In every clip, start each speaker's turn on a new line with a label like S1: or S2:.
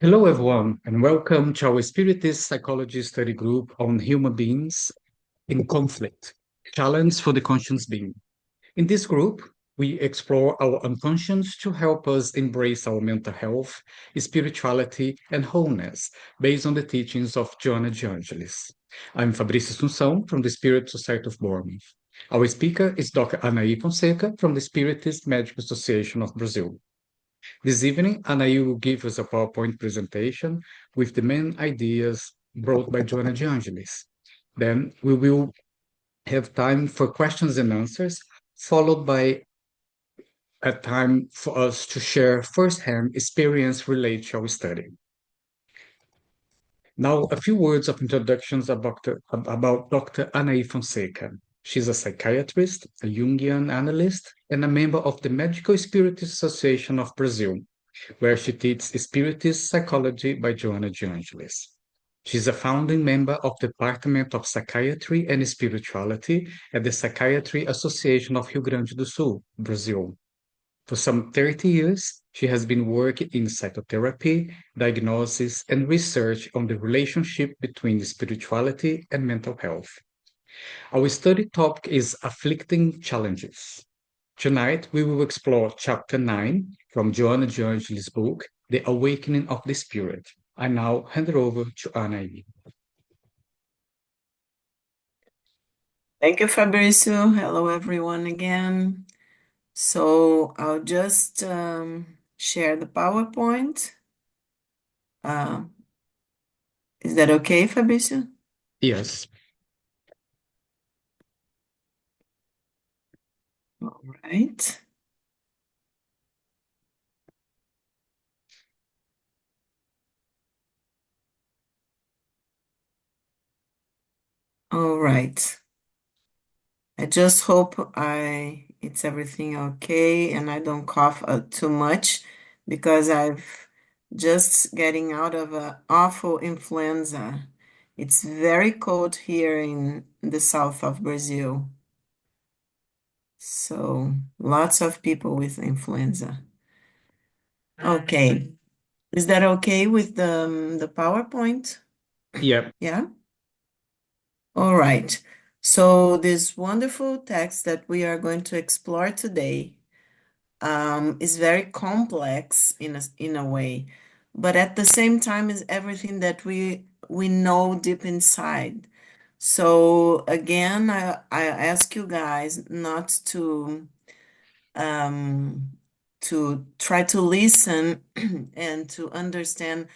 S1: Hello, everyone, and welcome to our Spiritist Psychology Study Group on human beings in conflict, challenge for the conscious being. In this group, we explore our unconscious to help us embrace our mental health, spirituality, and wholeness based on the teachings of Joanna de Angelis. I'm Fabrício Assunção from the Spirit Society of Bournemouth. Our speaker is Dr. Anahy Fonseca from the Spiritist Medical Association of Brazil. This evening, Anahy will give us a PowerPoint presentation with the main ideas brought by Joanna de Angelis. Then we will have time for questions and answers, followed by a time for us to share firsthand experience related to our study. Now, a few words of introductions about Dr. Anahy Fonseca. She's a psychiatrist, a Jungian analyst, and a member of the Medical Spiritist Association of Brazil, where she teaches Spiritist Psychology by Joanna de Angelis. She's a founding member of the Department of Psychiatry and Spirituality at the Psychiatry Association of Rio Grande do Sul, Brazil. For some 30 years, she has been working in psychotherapy, diagnosis, and research on the relationship between spirituality and mental health. Our study topic is Afflicting Challenges. Tonight, we will explore Chapter 9 from Joanna de Angelis' book, The Awakening of the Spirit. I now hand it over to Anahy.
S2: Thank you, Fabrício. Hello, everyone, again. So I'll just share the PowerPoint. Uh, is that okay, Fabrício?
S1: Yes.
S2: All right. All right. I just hope it's everything okay and I don't cough too much because I've just getting out of an awful influenza. It's very cold here in the south of Brazil. So lots of people with influenza. Okay. Is that okay with the PowerPoint?
S1: Yeah.
S2: Yeah? All right. So this wonderful text that we are going to explore today is very complex in a way, but at the same time is everything that we know deep inside. So again, I ask you guys not um, to try to listen and to understand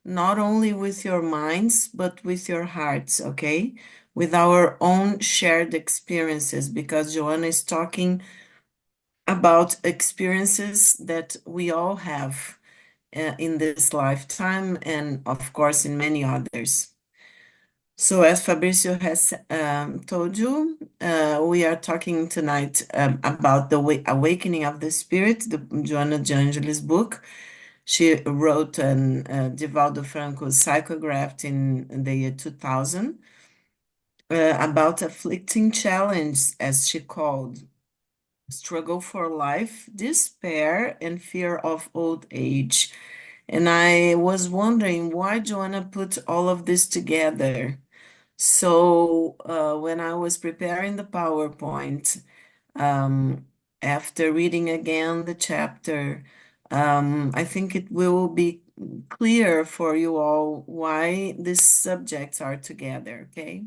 S2: not only with your minds, but with your hearts, okay? With our own shared experiences, because Joanna is talking about experiences that we all have in this lifetime and, of course, in many others. So, as Fabrizio has told you, we are talking tonight about the awakening of the spirit, the Joanna de Angelis book. She wrote an Divaldo Franco's psychograph in the year 2000 about afflicting challenge, as she called, struggle for life, despair, and fear of old age. And I was wondering why Joanna put all of this together. So when I was preparing the PowerPoint, um, after reading again the chapter, I think it will be clear for you all why these subjects are together, okay?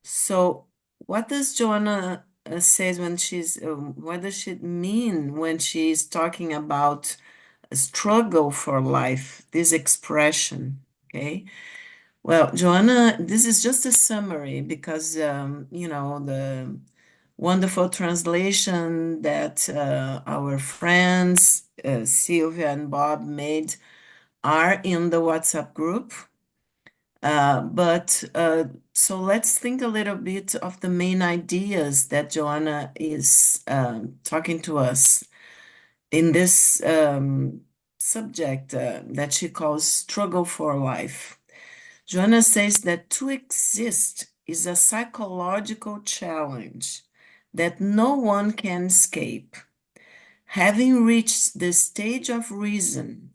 S2: So what does Joanna says when what does she mean when she's talking about a struggle for life, this expression, okay? Well, Joanna, this is just a summary because, the wonderful translation that our friends, Sylvia and Bob, made are in the WhatsApp group. So let's think a little bit of the main ideas that Joanna is talking to us in this subject that she calls struggle for life. Joanna says that to exist is a psychological challenge that no one can escape. Having reached the stage of reason,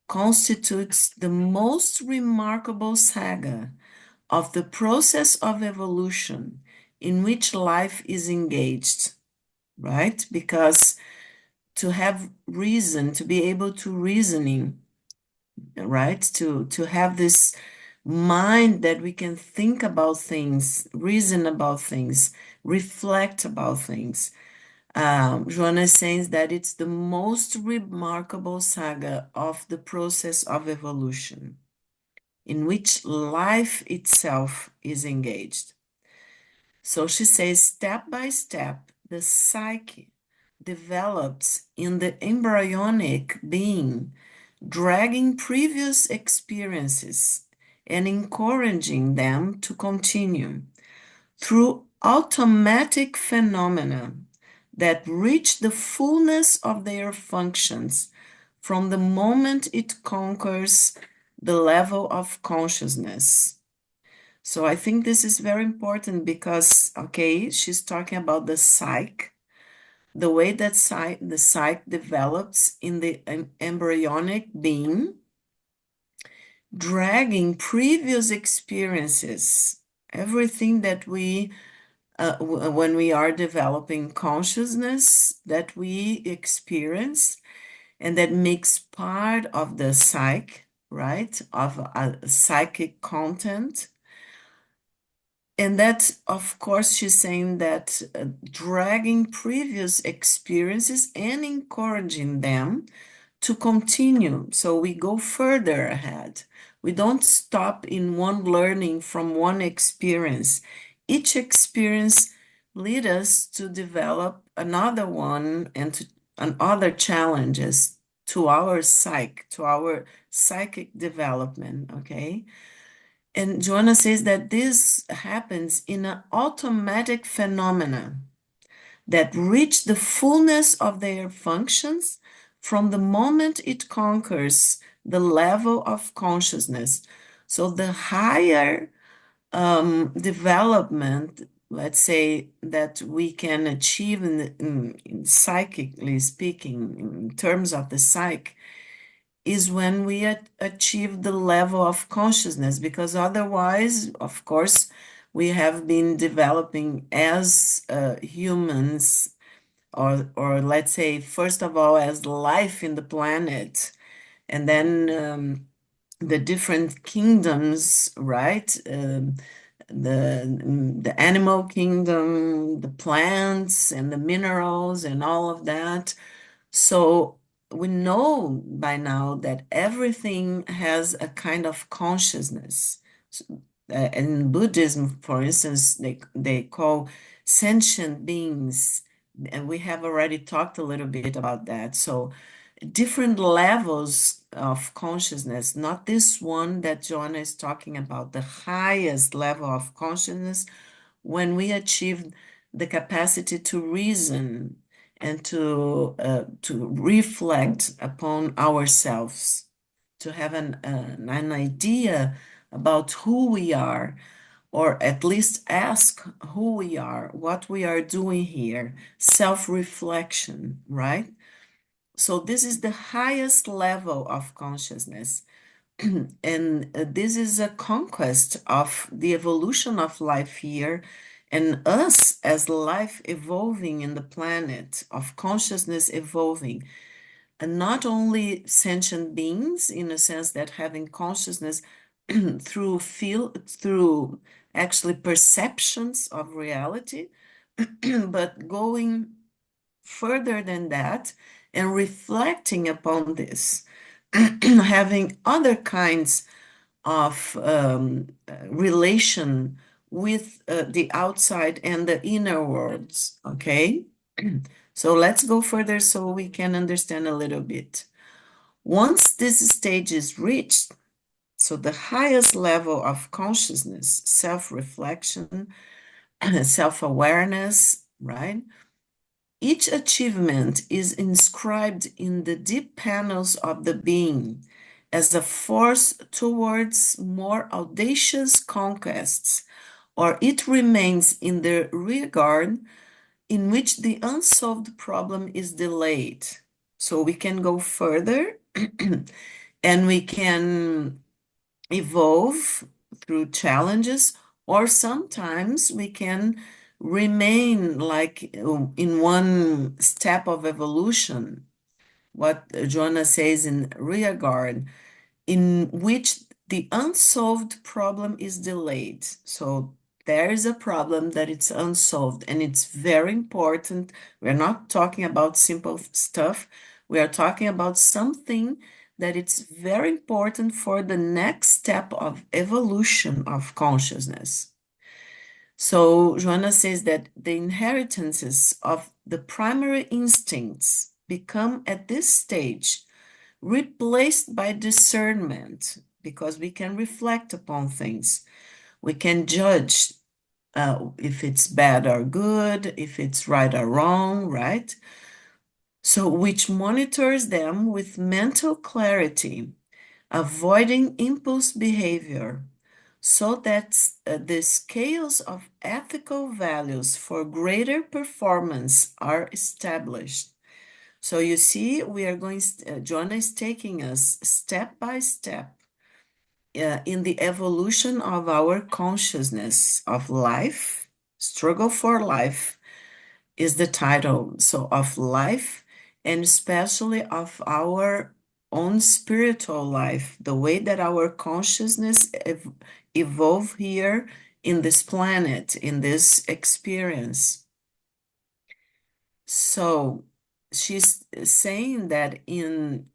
S2: constitutes the most remarkable saga of the process of evolution in which life is engaged, right? Because to have reason, to be able to reasoning, right? To have this mind that we can think about things, reason about things, reflect about things. Joanna is saying that it's the most remarkable saga of the process of evolution in which life itself is engaged. So she says, step by step, the psyche develops in the embryonic being, dragging previous experiences and encouraging them to continue through automatic phenomena that reach the fullness of their functions from the moment it conquers the level of consciousness. So I think this is very important because, okay, she's talking about the psyche, the way that the psyche develops in the embryonic being, dragging previous experiences, everything that we, when we are developing consciousness that we experience, and that makes part of the psyche, right, of a psychic content. And that, of course, she's saying that dragging previous experiences and encouraging them to continue. So we go further ahead. We don't stop in one learning from one experience. Each experience leads us to develop another one and to other challenges to our psychic development, okay? And Joanna says that this happens in an automatic phenomena that reach the fullness of their functions from the moment it conquers the level of consciousness. So the higher development, let's say, that we can achieve in psychically speaking, in terms of the psyche, is when we achieve the level of consciousness, because otherwise, of course, we have been developing as humans, or let's say, first of all, as life in the planet, and then the different kingdoms, right? The animal kingdom, the plants, and the minerals, and all of that. So we know by now that everything has a kind of consciousness. In Buddhism, for instance, they call sentient beings, and we have already talked a little bit about that. So different levels of consciousness, not this one that Joanna is talking about, the highest level of consciousness, when we achieve the capacity to reason and to reflect upon ourselves, to have an idea about who we are, or at least ask who we are, what we are doing here, self-reflection, right? So this is the highest level of consciousness. And this is a conquest of the evolution of life here, and us as life evolving in the planet, of consciousness evolving, and not only sentient beings in a sense that having consciousness through actually perceptions of reality, but going further than that and reflecting upon this, having other kinds of relation with the outside and the inner worlds, okay? So let's go further so we can understand a little bit. Once this stage is reached, so the highest level of consciousness, self-reflection, self-awareness, right? Each achievement is inscribed in the deep panels of the being as a force towards more audacious conquests, or it remains in the rearguard in which the unsolved problem is delayed. So we can go further and we can evolve through challenges, or sometimes we can remain like in one step of evolution, what Joanna says in rearguard, in which the unsolved problem is delayed. So there is a problem that it's unsolved, and it's very important. We're not talking about simple stuff. We are talking about something that it's very important for the next step of evolution of consciousness. So Joanna says that the inheritances of the primary instincts become at this stage replaced by discernment, because we can reflect upon things. We can judge if it's bad or good, if it's right or wrong, right? So, which monitors them with mental clarity, avoiding impulse behavior, so that the scales of ethical values for greater performance are established. So you see, we are going, John is taking us step by step in the evolution of our consciousness of life. Struggle for Life is the title. So, of life, and especially of our own spiritual life, the way that our consciousness evolve here in this planet, in this experience. So she's saying that we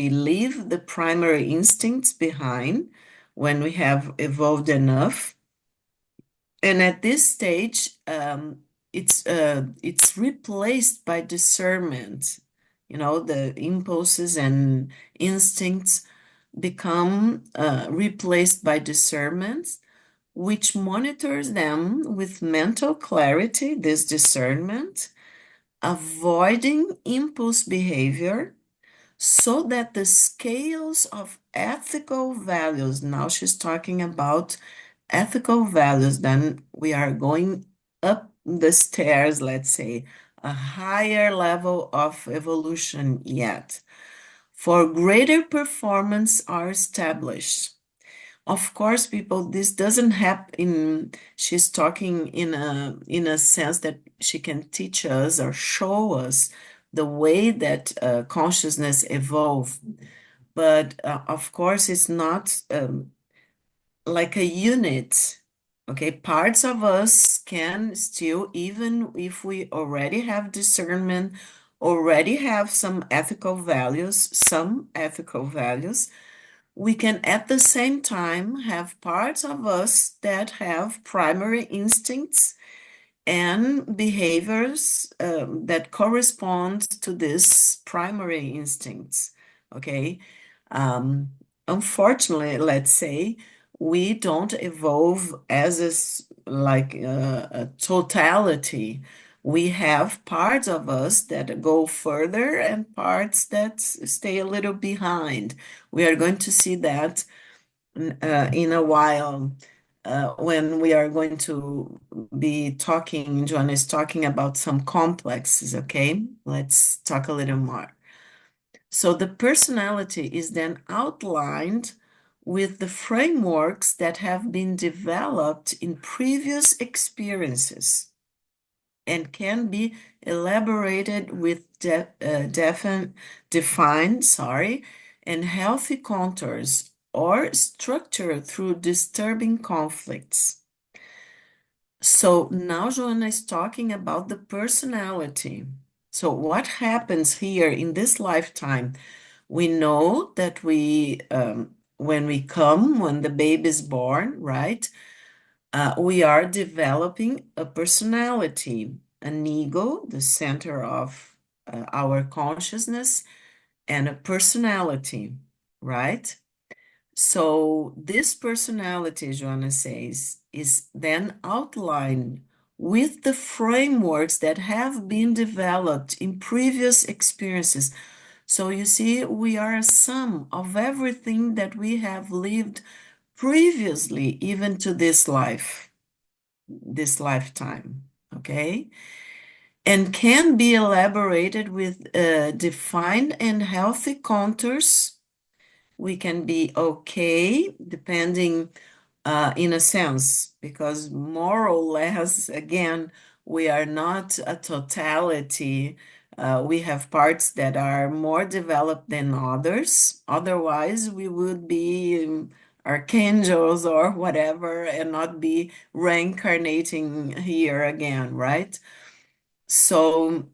S2: leave the primary instincts behind when we have evolved enough, and at this stage, it's replaced by discernment. The impulses and instincts become replaced by discernment, which monitors them with mental clarity, this discernment, avoiding impulse behavior, so that the scales of ethical values, now she's talking about ethical values, then we are going up the stairs, let's say, a higher level of evolution yet, for greater performance are established. Of course, people, this doesn't happen. She's talking in a sense that she can teach us or show us the way that consciousness evolve. But of course, it's not like a unit. Okay, parts of us can still, even if we already have discernment, already have some ethical values, we can at the same time have parts of us that have primary instincts and behaviors that correspond to these primary instincts. Okay. Unfortunately, let's say we don't evolve as a totality. We have parts of us that go further and parts that stay a little behind. We are going to see that in a while when we are going to be talking. John is talking about some complexes, okay? Let's talk a little more. So the personality is then outlined with the frameworks that have been developed in previous experiences and can be elaborated with defined, and healthy contours, or structured through disturbing conflicts. So now Joanna is talking about the personality. So what happens here in this lifetime? We know that when the baby is born, right? We are developing a personality, an ego, the center of our consciousness, and a personality, right? So this personality, Joanna says, is then outlined with the frameworks that have been developed in previous experiences. So you see, we are a sum of everything that we have lived previously, even to this lifetime, okay? And can be elaborated with defined and healthy contours we can be okay, depending in a sense, because more or less, again, we are not a totality. We have parts that are more developed than others. Otherwise, we would be archangels or whatever and not be reincarnating here again, right? So,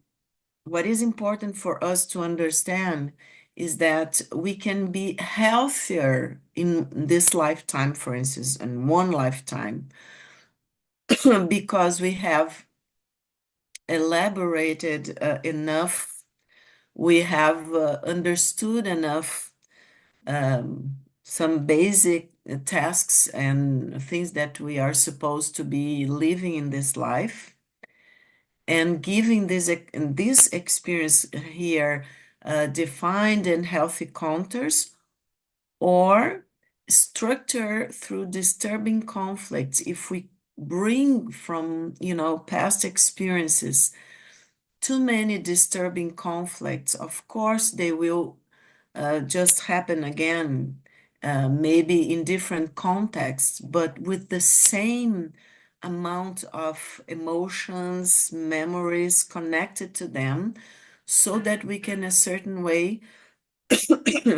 S2: what is important for us to understand is that we can be healthier in this lifetime, for instance, in one lifetime, because we have elaborated enough, we have understood enough some basic tasks and things that we are supposed to be living in this life, and giving this experience here defined and healthy contours, or structure through disturbing conflicts. If we bring from, past experiences too many disturbing conflicts, of course they will just happen again, maybe in different contexts, but with the same amount of emotions, memories connected to them, so that we can, a certain way,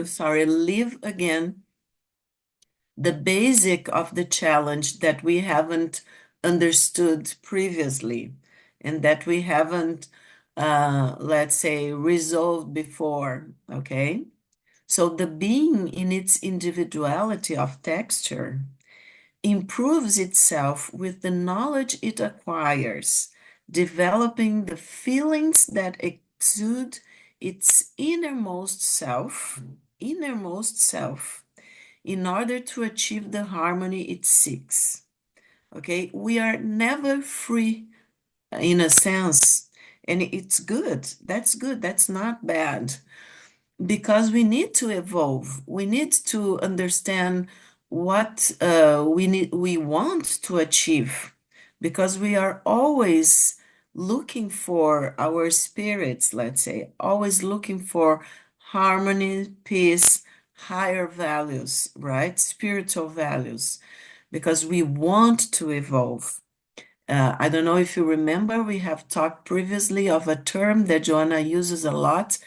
S2: sorry, live again the basic of the challenge that we haven't understood previously and that we haven't, let's say, resolved before, okay? So the being in its individuality of texture improves itself with the knowledge it acquires, developing the feelings that exude its innermost self, in order to achieve the harmony it seeks. Okay, we are never free in a sense, and it's good. That's good. That's not bad, because we need to evolve. We need to understand what we want to achieve, because we are always looking for our spirits, let's say, always looking for harmony, peace, higher values, right? Spiritual values, because we want to evolve. I don't know if you remember, we have talked previously of a term that Joanna uses a lot.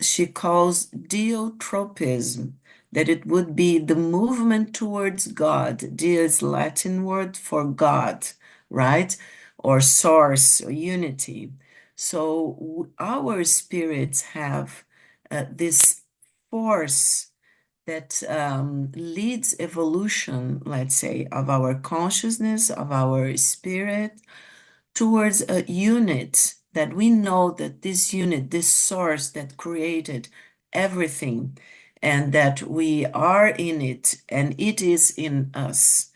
S2: She calls diotropism, that it would be the movement towards God. Dia is Latin word for God, right? Or source or unity. So our spirits have this force that leads evolution, let's say, of our consciousness, of our spirit, towards a unit, that we know that this unit, this source that created everything, and that we are in it and it is in us,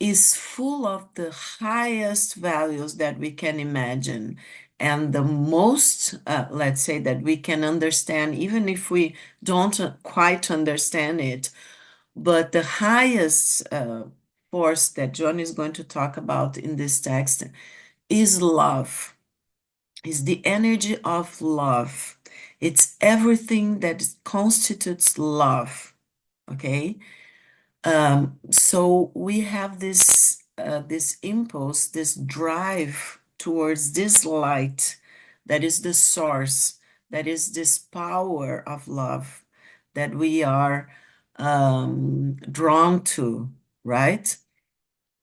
S2: is full of the highest values that we can imagine, and the most, let's say, that we can understand, even if we don't quite understand it. But the highest force that John is going to talk about in this text is love, is the energy of love. It's everything that constitutes love, okay? So we have this impulse, this drive towards this light that is the source, that is this power of love that we are drawn to, right?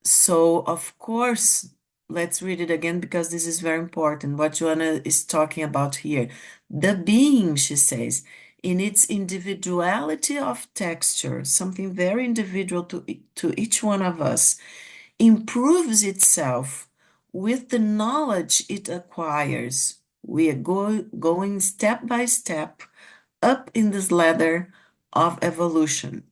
S2: So, of course, let's read it again, because this is very important. What Joanna is talking about here. The being, she says, in its individuality of texture, something very individual to each one of us, improves itself with the knowledge it acquires. We are going step by step up in this ladder of evolution,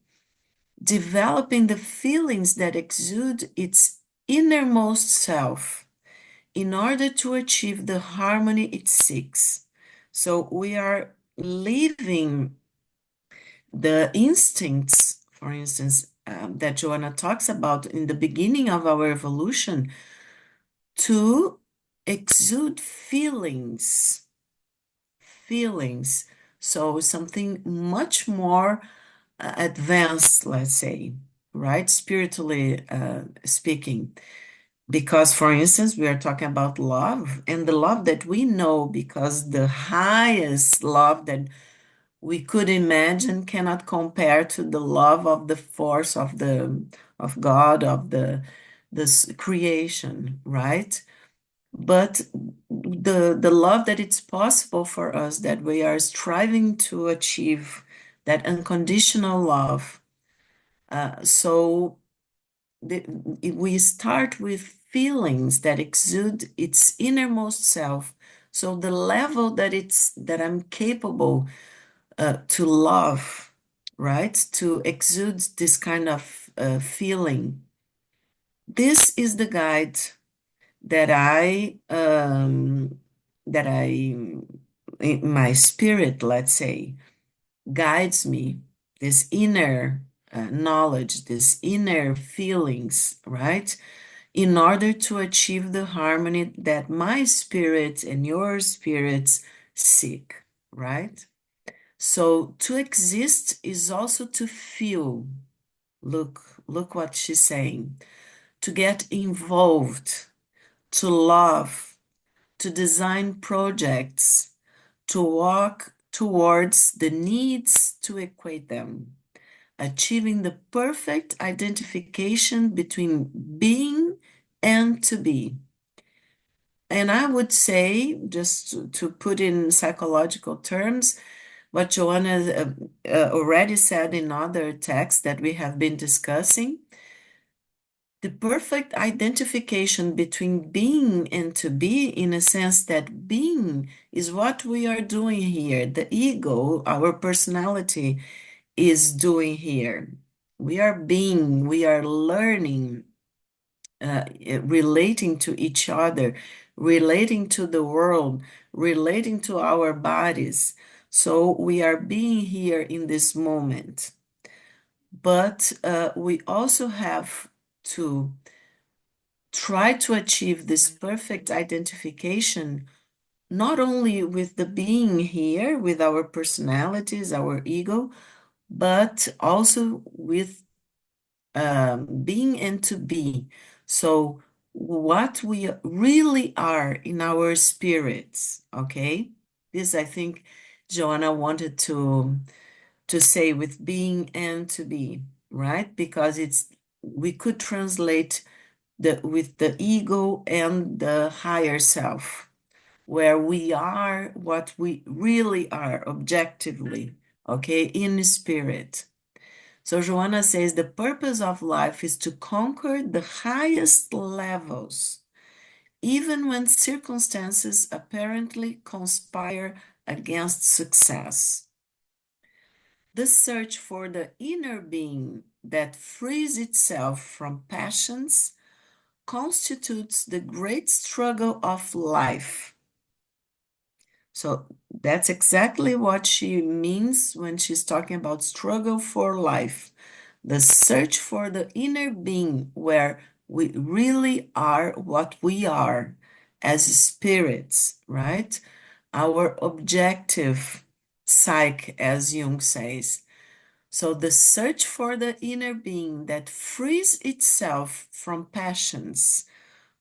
S2: developing the feelings that exude its innermost self, in order to achieve the harmony it seeks. So we are leaving the instincts, for instance, that Joanna talks about in the beginning of our evolution, to exude feelings So something much more advanced, let's say, right? Spiritually speaking. Because, for instance, we are talking about love, and the love that we know, because the highest love that we could imagine cannot compare to the love of the force of God, of this creation, right? But the love that it's possible for us, that we are striving to achieve, that unconditional love. So we start with feelings that exude its innermost self. So the level that I'm capable to love, right? To exude this kind of feeling. This is the guide that my spirit, let's say, guides me, this inner knowledge, this inner feelings, right? In order to achieve the harmony that my spirit and your spirits seek, right? So to exist is also to feel. Look what she's saying. To get involved, to love, to design projects, to walk towards the needs to equate them, achieving the perfect identification between being and to be. And I would say, just to put in psychological terms, what Joanna already said in other texts that we have been discussing, the perfect identification between being and to be, in a sense that being is what we are doing here. The ego, our personality, is doing here. We are being, we are learning, relating to each other, relating to the world, relating to our bodies. So we are being here in this moment. But we also have to try to achieve this perfect identification, not only with the being here, with our personalities, our ego, but also with being and to be. So, what we really are in our spirits, okay? This, I think, Joanna wanted to say with being and to be, right? Because we could translate with the ego and the higher self, where we are what we really are objectively, okay, in spirit. So Joanna says the purpose of life is to conquer the highest levels, even when circumstances apparently conspire against success. The search for the inner being that frees itself from passions constitutes the great struggle of life. So that's exactly what she means when she's talking about struggle for life. The search for the inner being where we really are what we are as spirits, right? Our objective psyche, as Jung says. So the search for the inner being that frees itself from passions,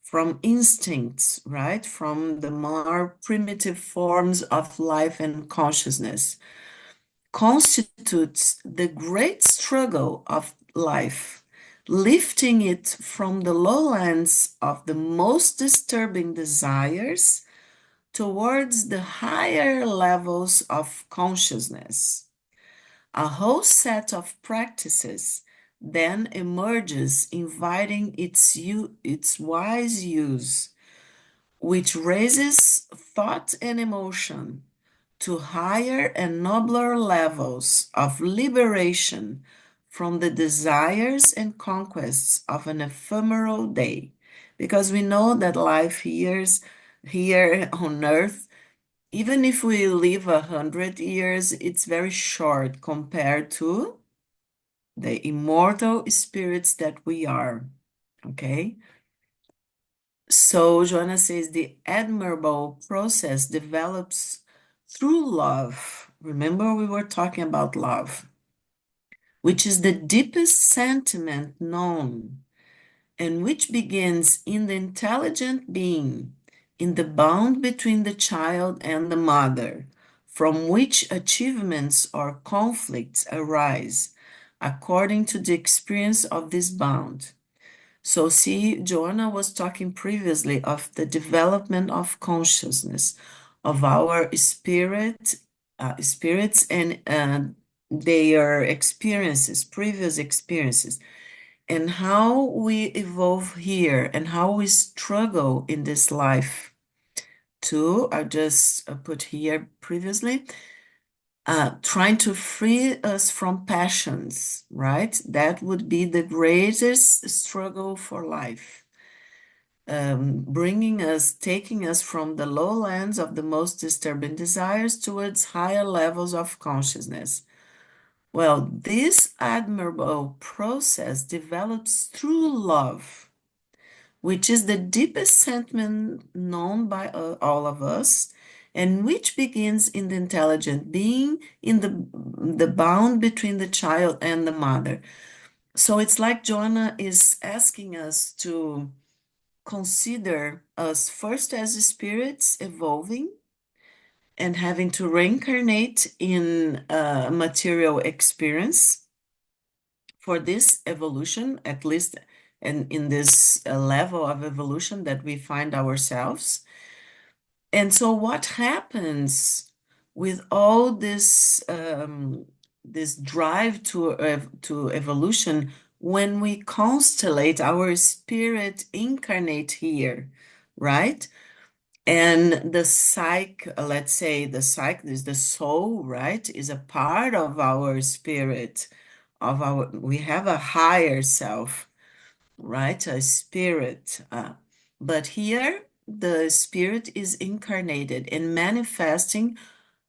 S2: from instincts, right? From the more primitive forms of life and consciousness, constitutes the great struggle of life, lifting it from the lowlands of the most disturbing desires towards the higher levels of consciousness. A whole set of practices then emerges, inviting its wise use, which raises thought and emotion to higher and nobler levels of liberation from the desires and conquests of an ephemeral day. Because we know that life here on earth, even if we live 100 years, it's very short compared to the immortal spirits that we are. Okay? So Joanna says the admirable process develops through love, Remember, we were talking about love, which is the deepest sentiment known and which begins in the intelligent being, in the bond between the child and the mother, from which achievements or conflicts arise according to the experience of this bond. So, see, Joanna was talking previously of the development of consciousness of our spirits and their experiences, previous experiences, and how we evolve here and how we struggle in this life. Too, I just put here previously, trying to free us from passions, right? That would be the greatest struggle for life. Taking us from the lowlands of the most disturbing desires towards higher levels of consciousness. Well, this admirable process develops through love, which is the deepest sentiment known by all of us, and which begins in the intelligent being, in the bond between the child and the mother. So it's like Joanna is asking us to consider us first as spirits evolving and having to reincarnate in a material experience for this evolution, at least and in this level of evolution that we find ourselves. And so what happens with all this drive to evolution when we constellate our spirit incarnate here, right? And the psyche, let's say the psyche is the soul, right? Is a part of our spirit, we have a higher self, right? A spirit. But here, the spirit is incarnated and manifesting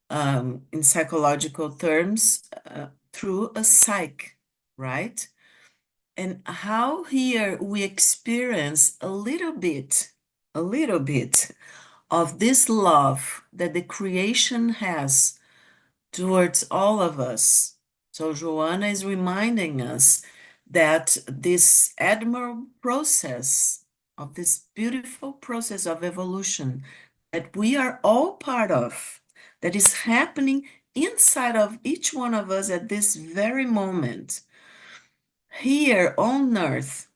S2: in psychological terms through a psyche, right? And how here we experience a little bit of this love that the creation has towards all of us. So Joanna is reminding us that this admirable process of this beautiful process of evolution that we are all part of, that is happening inside of each one of us at this very moment, here on earth,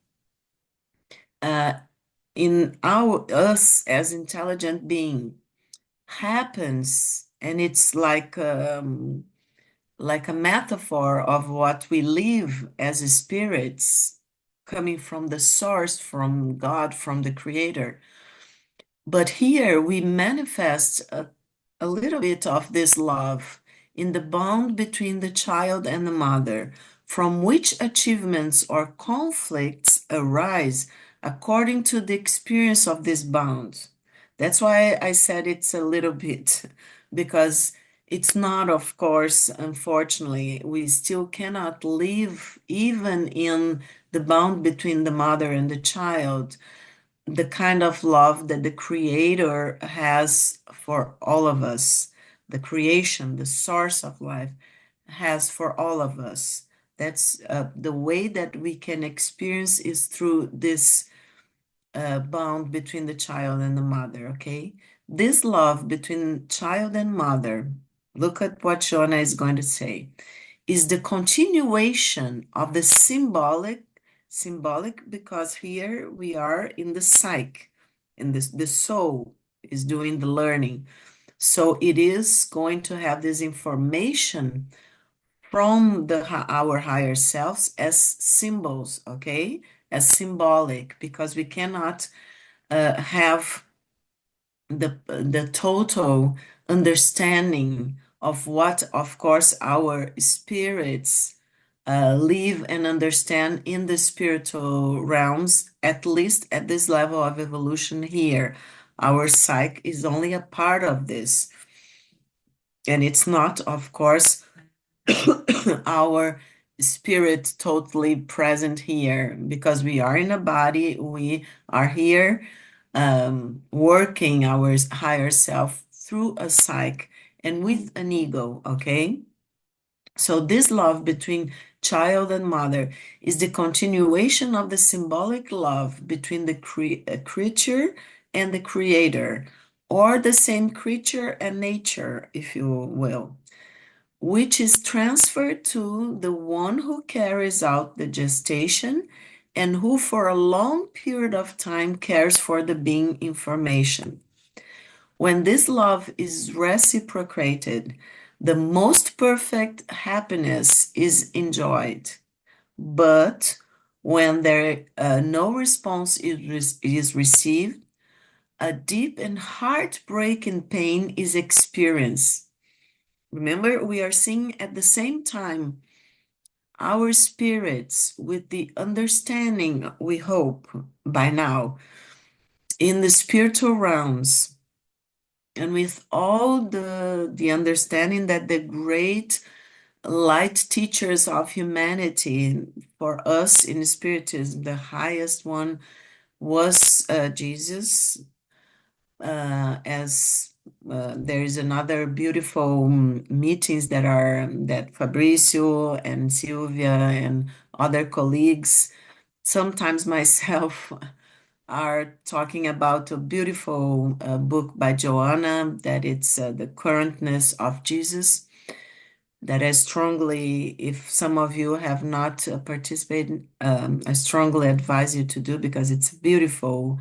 S2: in us as intelligent being, happens, and it's like a metaphor of what we live as spirits coming from the source, from God, from the Creator. But here we manifest a little bit of this love in the bond between the child and the mother, from which achievements or conflicts arise according to the experience of this bond. That's why I said it's a little bit, because it's not, of course, unfortunately, we still cannot live even in the bond between the mother and the child, the kind of love that the Creator has for all of us, the creation, the source of life, has for all of us. That's the way that we can experience is through this bond between the child and the mother, okay? This love between child and mother, look at what Shona is going to say, is the continuation of the symbolic because here we are in the psyche, and the soul is doing the learning. So it is going to have this information from our higher selves as symbols, okay? As symbolic, because we cannot have the total understanding of what, of course, our spirits live and understand in the spiritual realms, at least at this level of evolution here. Our psyche is only a part of this. And it's not, of course, our spirit totally present here because we are in a body, we are here working our higher self through a psyche, and with an ego, okay? So this love between child and mother is the continuation of the symbolic love between the creature and the creator, or the same creature and nature, if you will, which is transferred to the one who carries out the gestation and who for a long period of time cares for the being information. When this love is reciprocated, the most perfect happiness is enjoyed. But when there no response is received, a deep and heartbreaking pain is experienced. Remember, we are seeing at the same time our spirits with the understanding, we hope by now, in the spiritual realms, and with all the understanding that the great light teachers of humanity for us in spiritism, the highest one was Jesus, as there is another beautiful meetings that Fabricio and Silvia and other colleagues, sometimes myself, are talking about a beautiful book by Joanna, that it's The Currentness of Jesus, that I strongly, if some of you have not participated, I strongly advise you to do, because it's beautiful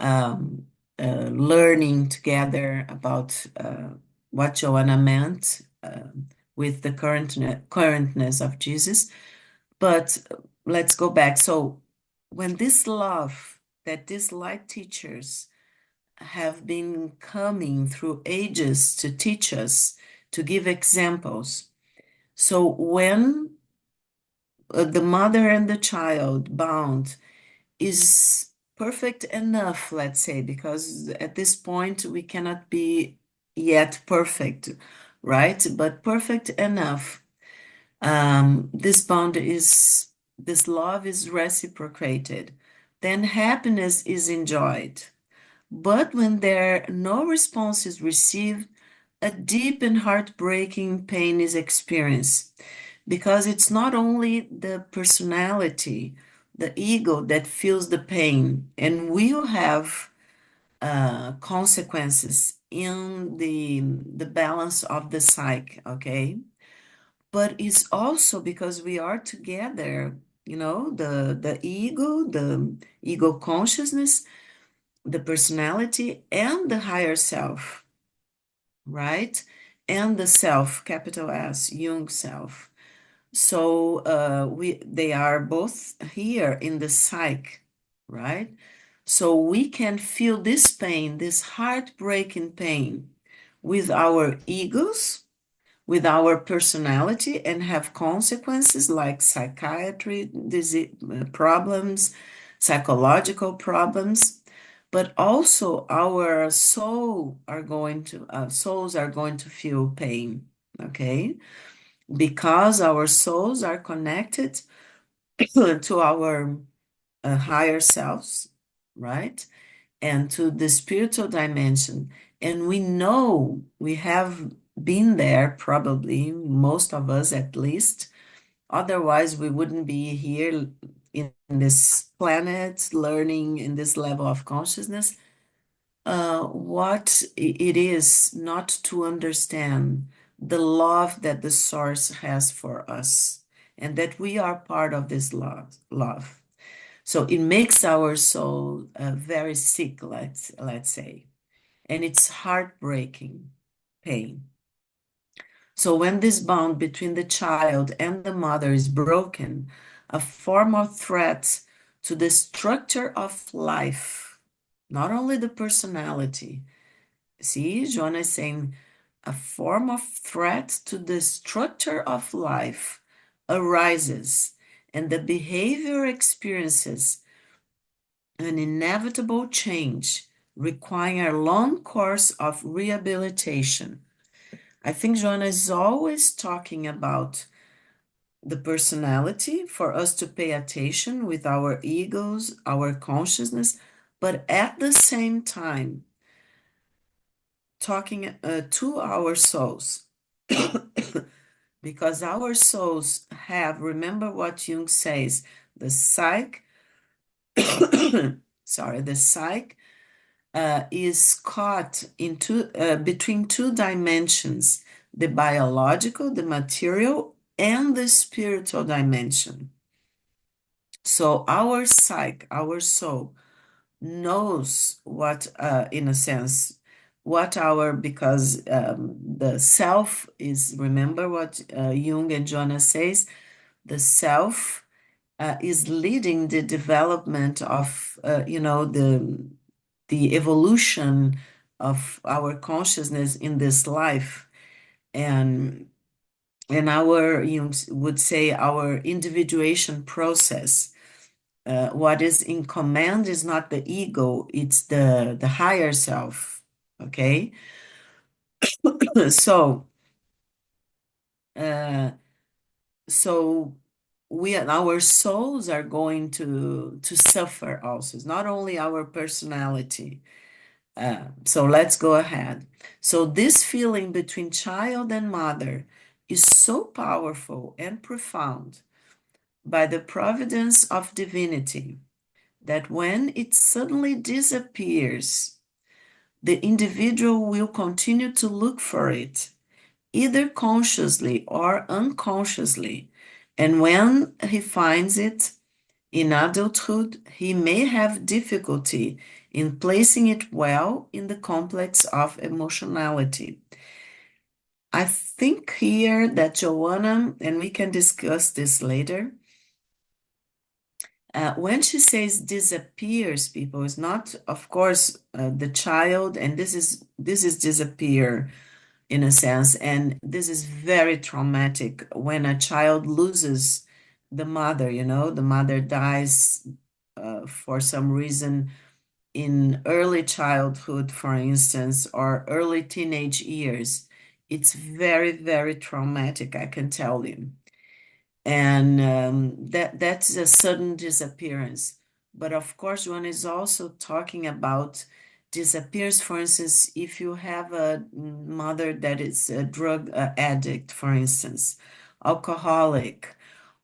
S2: um, learning together about what Joanna meant with the currentness of Jesus. But let's go back. So when this love that these light teachers have been coming through ages to teach us, to give examples. So when the mother and the child bound is perfect enough, let's say, because at this point we cannot be yet perfect, right? But perfect enough. This love is reciprocated. Then happiness is enjoyed. But when there no response is received, a deep and heartbreaking pain is experienced, because it's not only the personality, the ego that feels the pain and will have consequences in the balance of the psyche, okay? But it's also because we are together, the ego consciousness, the personality, and the higher self, right? And the self, capital S, Jung self. So they are both here in the psyche, right? So we can feel this pain, this heartbreaking pain, with our egos, with our personality, and have consequences like psychiatry disease, problems, psychological problems. But also our souls are going to feel pain, okay? Because our souls are connected to our higher selves, right? And to the spiritual dimension. And we know we have been there, probably, most of us at least. Otherwise, we wouldn't be here in this planet, learning in this level of consciousness. What it is not to understand the love that the source has for us, and that we are part of this love. So it makes our soul very sick, let's say, and it's heartbreaking pain. So when this bond between the child and the mother is broken, a form of threat to the structure of life, not only the personality. See, Joanna is saying a form of threat to the structure of life arises, and the behavior experiences an inevitable change, requiring a long course of rehabilitation. I think Joanna is always talking about the personality for us to pay attention with our egos, our consciousness, but at the same time, talking to our souls. Because our souls have, remember what Jung says, the psyche, sorry, the psyche is caught into between two dimensions, the biological, the material, and the spiritual dimension. So our psyche, our soul, knows what, in a sense, what our, because the self is, remember what Jung and Joanna says, the self is leading the development of, the evolution of our consciousness in this life. And our, Jung would say, our individuation process. What is in command is not the ego, it's the higher self. Okay? So, uh, so our souls are going to suffer also. It's not only our personality. So let's go ahead. So this feeling between child and mother is so powerful and profound by the providence of divinity that when it suddenly disappears, the individual will continue to look for it, either consciously or unconsciously. And when he finds it in adulthood, he may have difficulty in placing it well in the complex of emotionality. I think here that Joanna, and we can discuss this later, when she says disappears, people, is not, of course, the child, and this is disappear in a sense, and this is very traumatic when a child loses the mother. The mother dies for some reason in early childhood, for instance, or early teenage years. It's very, very traumatic, I can tell you. And that's a sudden disappearance. But of course, one is also talking about disappears. For instance, if you have a mother that is a drug addict, for instance, alcoholic,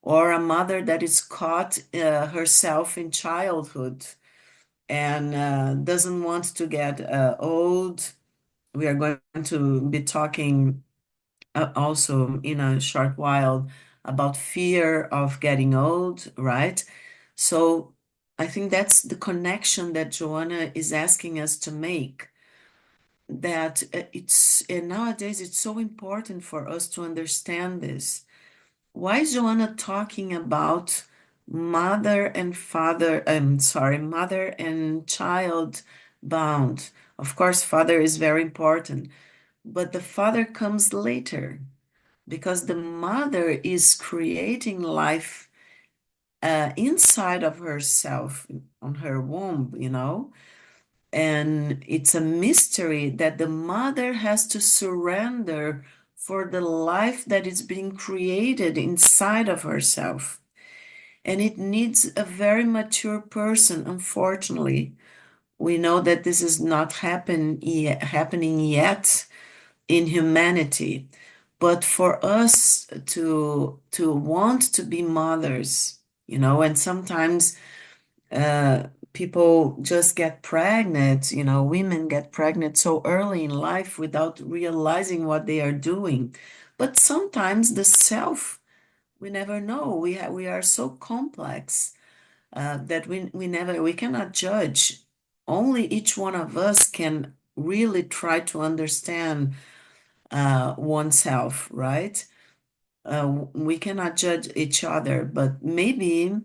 S2: or a mother that is caught herself in childhood and doesn't want to get old. We are going to be talking also in a short while about fear of getting old, right? So I think that's the connection that Joanna is asking us to make. That and nowadays it's so important for us to understand this. Why is Joanna talking about mother and father, mother and child bound? Of course, father is very important, but the father comes later because the mother is creating life inside of herself, on her womb. And it's a mystery that the mother has to surrender for the life that is being created inside of herself. And it needs a very mature person, unfortunately. We know that this is not happening yet in humanity. But for us to want to be mothers, and sometimes people just get pregnant, women get pregnant so early in life without realizing what they are doing. But sometimes the self, we never know. We are so complex that we cannot judge. Only each one of us can really try to understand oneself, right? We cannot judge each other, but maybe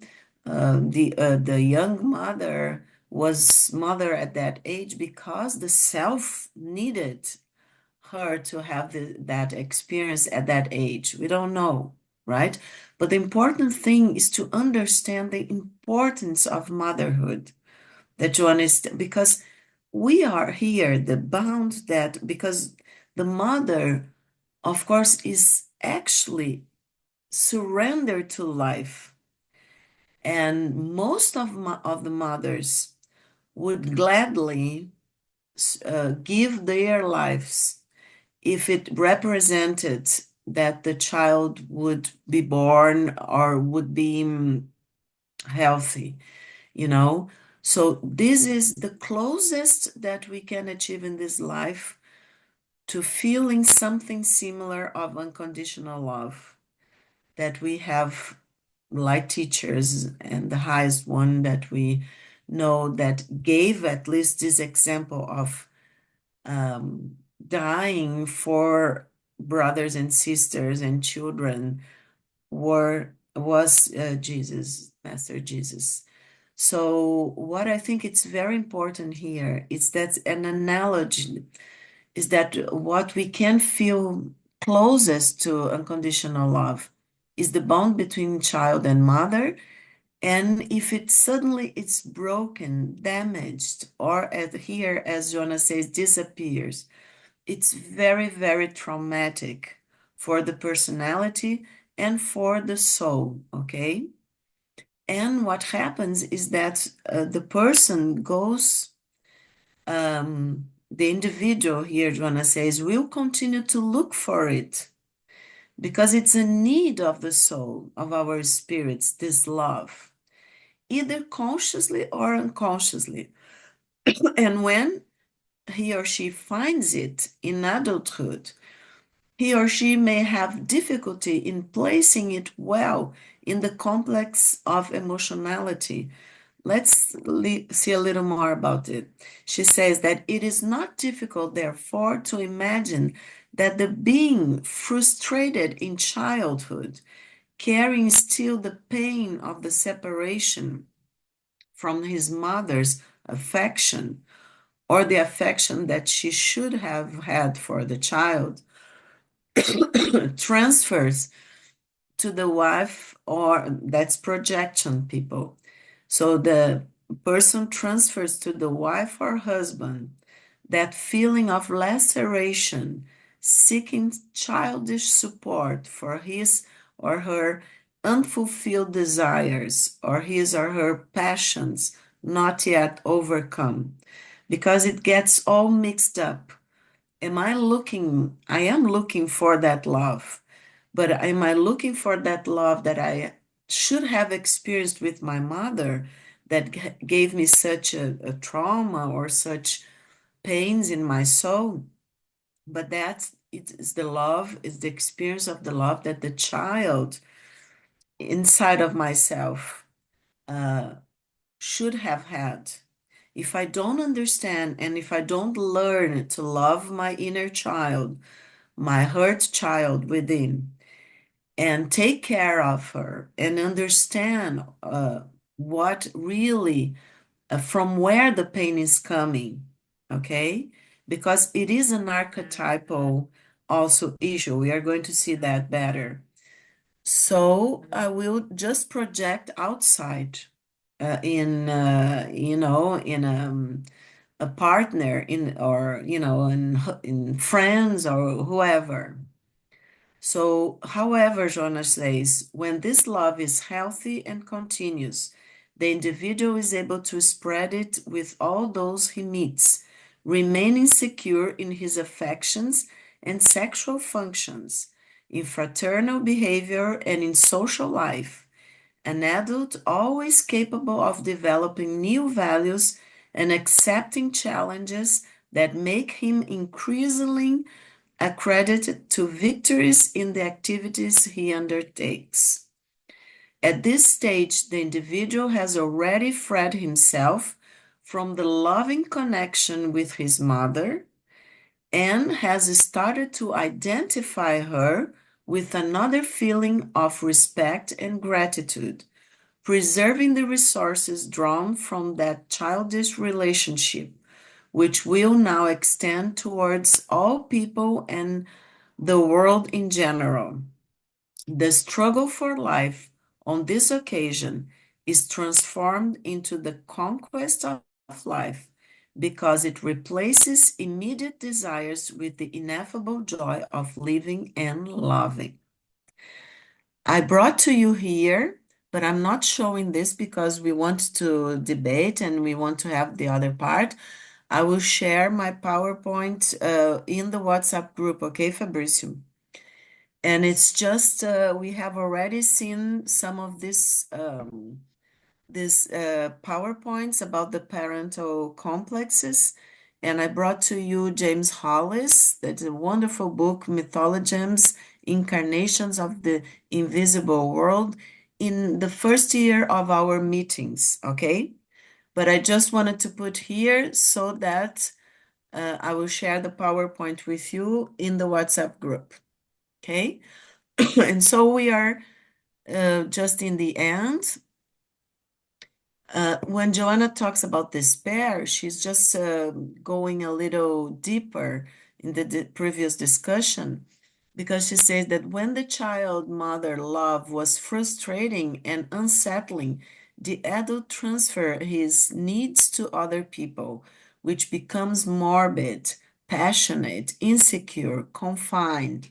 S2: the young mother was mother at that age because the self needed her to have that experience at that age. We don't know, right? But the important thing is to understand the importance of motherhood. That you understand, because we are here, the bound that, because the mother, of course, is actually surrendered to life. And most of the mothers would gladly give their lives if it represented that the child would be born or would be healthy, you know. So this is the closest that we can achieve in this life to feeling something similar of unconditional love that we have, like teachers, and the highest one that we know that gave at least this example of dying for brothers and sisters and children was Jesus, Master Jesus. So what I think it's very important here is that an analogy is that what we can feel closest to unconditional love is the bond between child and mother. And if it suddenly it's broken, damaged, or here, as Jonas says, disappears, it's very, very traumatic for the personality and for the soul, okay? And what happens is that the person goes, the individual here, Joanna says, will continue to look for it because it's a need of the soul, of our spirits, this love, either consciously or unconsciously. And when he or she finds it in adulthood, he or she may have difficulty in placing it well in the complex of emotionality. Let's see a little more about it. She says that it is not difficult, therefore, to imagine that the being frustrated in childhood, carrying still the pain of the separation from his mother's affection, or the affection that she should have had for the child, transfers to the wife, or that's projection, people. So the person transfers to the wife or husband that feeling of laceration, seeking childish support for his or her unfulfilled desires or his or her passions not yet overcome, because it gets all mixed up. I am looking for that love, but am I looking for that love that I should have experienced with my mother that gave me such a trauma or such pains in my soul? But it is the love, is the experience of the love that the child inside of myself uh, should have had. If I don't understand and if I don't learn to love my inner child, my hurt child within, and take care of her and understand what really, from where the pain is coming, okay? Because it is an archetypal also issue. We are going to see that better. So I will just project outside in a partner in or in friends or whoever. So, however, Jonas says, when this love is healthy and continuous, the individual is able to spread it with all those he meets, remaining secure in his affections and sexual functions, in fraternal behavior and in social life. An adult always capable of developing new values and accepting challenges that make him increasingly accredited to victories in the activities he undertakes. At this stage, the individual has already freed himself from the loving connection with his mother and has started to identify her with another feeling of respect and gratitude, preserving the resources drawn from that childish relationship, which will now extend towards all people and the world in general. The struggle for life on this occasion is transformed into the conquest of life because it replaces immediate desires with the ineffable joy of living and loving. I brought to you here, but I'm not showing this because we want to debate and we want to have the other part. I will share my PowerPoint in the WhatsApp group, okay, Fabricio? And it's just we have already seen some of these PowerPoints about the parental complexes. And I brought to you James Hollis, that's a wonderful book, Mythologems, Incarnations of the Invisible World, in the first year of our meetings, okay? But I just wanted to put here so that I will share the PowerPoint with you in the WhatsApp group, okay? And so we are just in the end. When Joanna talks about despair, she's just going a little deeper in the previous discussion because she says that when the child mother love was frustrating and unsettling, the adult transfer his needs to other people, which becomes morbid, passionate, insecure, confined.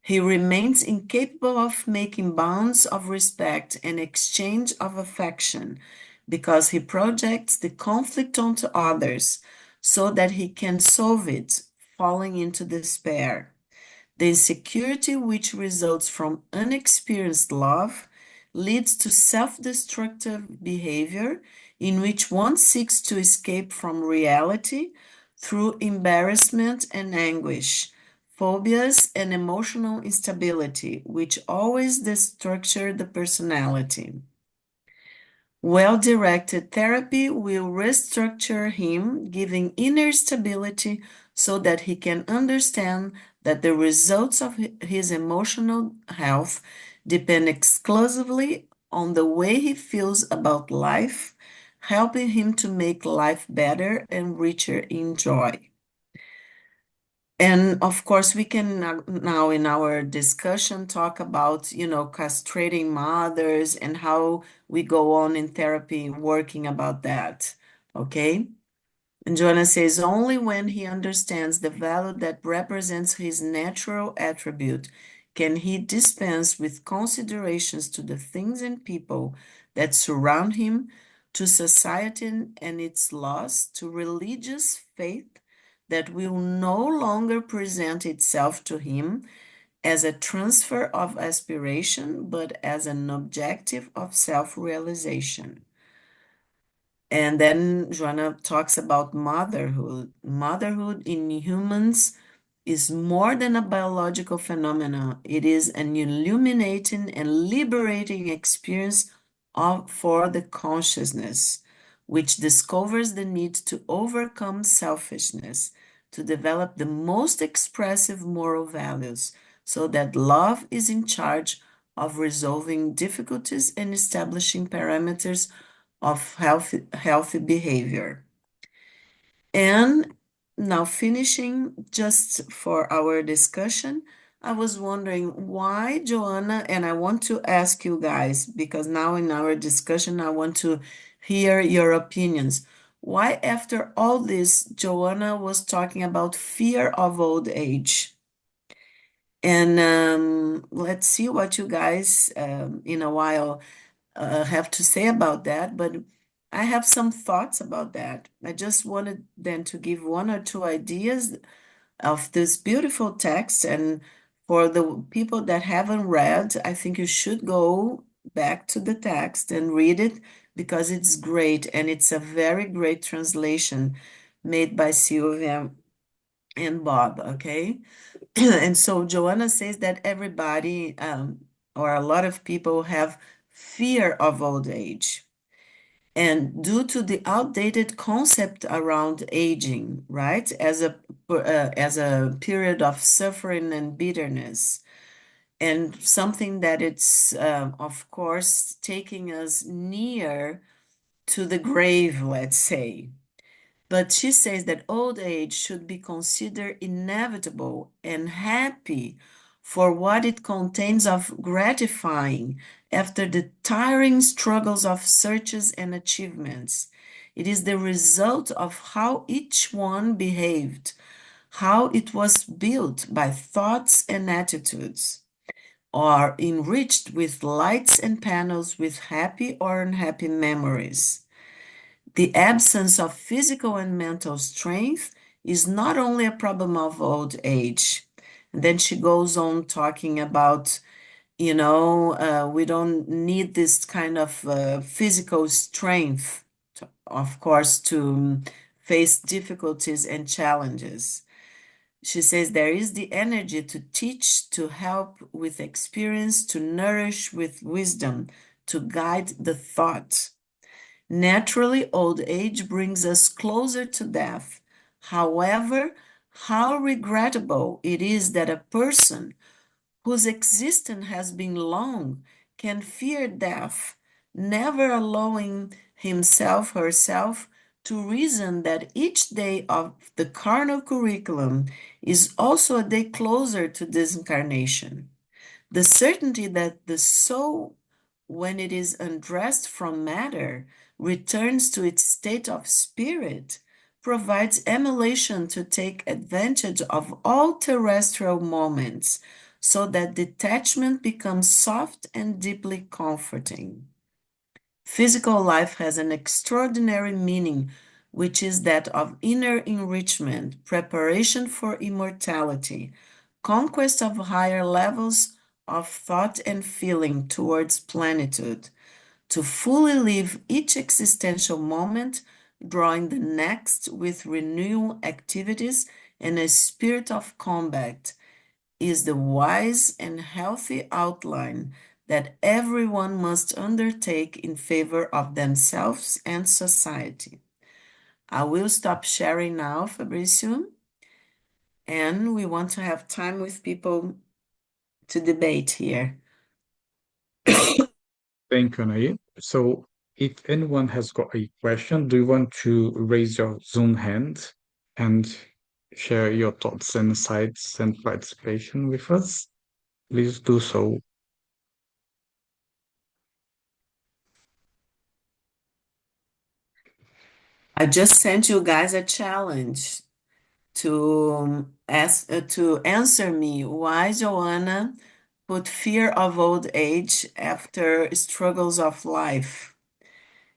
S2: He remains incapable of making bonds of respect and exchange of affection because he projects the conflict onto others so that he can solve it, falling into despair. The insecurity which results from unexperienced love leads to self-destructive behavior in which one seeks to escape from reality through embarrassment and anguish, phobias and emotional instability, which always destructure the personality. Well-directed therapy will restructure him, giving inner stability so that he can understand that the results of his emotional health depend exclusively on the way he feels about life, helping him to make life better and richer in joy. And of course, we can now in our discussion talk about, castrating mothers and how we go on in therapy working about that. Okay? And Joanna says, only when he understands the value that represents his natural attribute can he dispense with considerations to the things and people that surround him, to society and its laws, to religious faith that will no longer present itself to him as a transfer of aspiration, but as an objective of self-realization. And then Joanna talks about motherhood. Motherhood in humans is more than a biological phenomenon. It is an illuminating and liberating experience for the consciousness, which discovers the need to overcome selfishness, to develop the most expressive moral values, so that love is in charge of resolving difficulties and establishing parameters of healthy behavior. And now finishing just for our discussion, I was wondering why Joanna, and I want to ask you guys, because now in our discussion, I want to hear your opinions. Why after all this, Joanna was talking about fear of old age? And let's see what you guys in a while have to say about that, but I have some thoughts about that. I just wanted then to give one or two ideas of this beautiful text. And for the people that haven't read, I think you should go back to the text and read it because it's great and it's a very great translation made by Sylvia and Bob, okay? And so Joanna says that everybody or a lot of people have fear of old age. And due to the outdated concept around aging, right, as a period of suffering and bitterness, and something that it's of course taking us near to the grave, let's say. But she says that old age should be considered inevitable and happy for what it contains of gratifying after the tiring struggles of searches and achievements. It is the result of how each one behaved, how it was built by thoughts and attitudes, or enriched with lights and panels with happy or unhappy memories. The absence of physical and mental strength is not only a problem of old age. And then she goes on talking about, we don't need this kind of physical strength, of course, to face difficulties and challenges. She says there is the energy to teach, to help with experience, to nourish with wisdom, to guide the thought. Naturally, old age brings us closer to death. However, how regrettable it is that a person whose existence has been long can fear death, never allowing himself herself to reason that each day of the carnal curriculum is also a day closer to disincarnation. The certainty that the soul, when it is undressed from matter, returns to its state of spirit, provides emulation to take advantage of all terrestrial moments, so that detachment becomes soft and deeply comforting. Physical life has an extraordinary meaning, which is that of inner enrichment, preparation for immortality, conquest of higher levels of thought and feeling towards plenitude, to fully live each existential moment, drawing the next with renewal activities and a spirit of combat, is the wise and healthy outline that everyone must undertake in favor of themselves and society. I will stop sharing now, Fabricio, and we want to have time with people to debate here.
S1: Thank you, Anahy. So if anyone has got a question, do you want to raise your Zoom hand and share your thoughts and insights and participation with us? Please do so.
S2: I just sent you guys a challenge to ask to answer me why Joanna put fear of old age after struggles of life.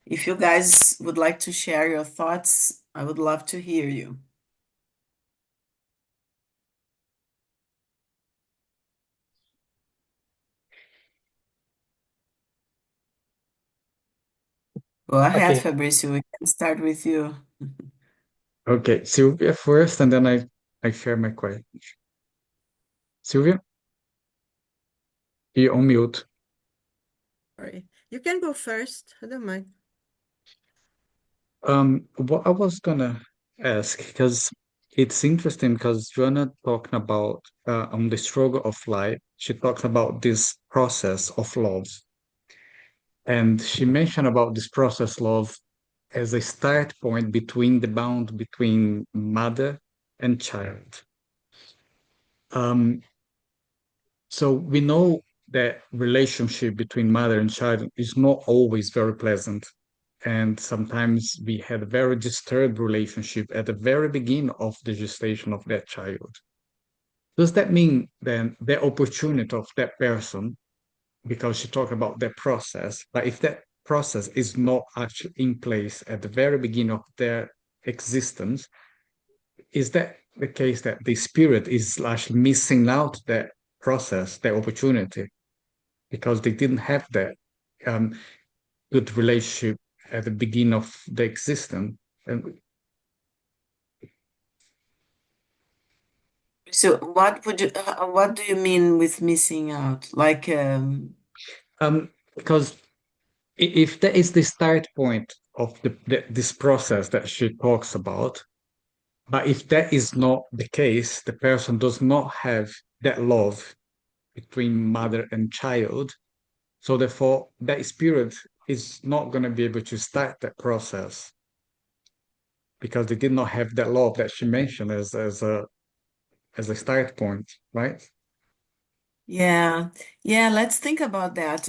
S2: If you guys would like to share your thoughts, I would love to hear you. Go ahead,
S1: Okay.
S2: Fabrício. We can start with you.
S1: Okay, Sylvia first, and then I share my question. Sylvia, you on mute.
S3: Sorry. You can go first. I don't mind.
S1: What I was gonna ask, because it's interesting, because Joanna talking about on the struggle of life, she talks about this process of love, and she mentioned about this process love as a start point between the bound between mother and child. Um, so we know that relationship between mother and child is not always very pleasant. And sometimes we had a very disturbed relationship at the very beginning of the gestation of that child. Does that mean then the opportunity of that person, because she talked about that process, but if that process is not actually in place at the very beginning of their existence, is that the case that the spirit is actually missing out that process, that opportunity, because they didn't have that um, good relationship at the beginning of the existence? And
S2: So what do you mean with missing out? Like,
S1: because if that is the start point of this process that she talks about, but if that is not the case, the person does not have that love between mother and child. So therefore, that spirit is not going to be able to start that process because they did not have that love that she mentioned as a start point, right?
S2: yeah, yeah, let's think about that.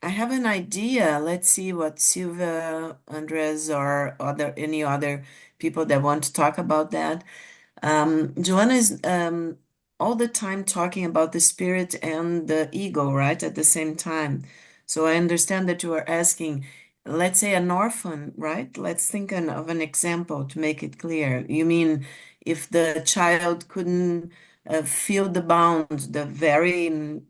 S2: I have an idea. Let's see what Silvia, Andres, or any other people that want to talk about that. Joanna is all the time talking about the spirit and the ego, right, at the same time. So I understand that you are asking, let's say an orphan, right? Let's think of an example to make it clear. You mean if the child couldn't feel the bond, the very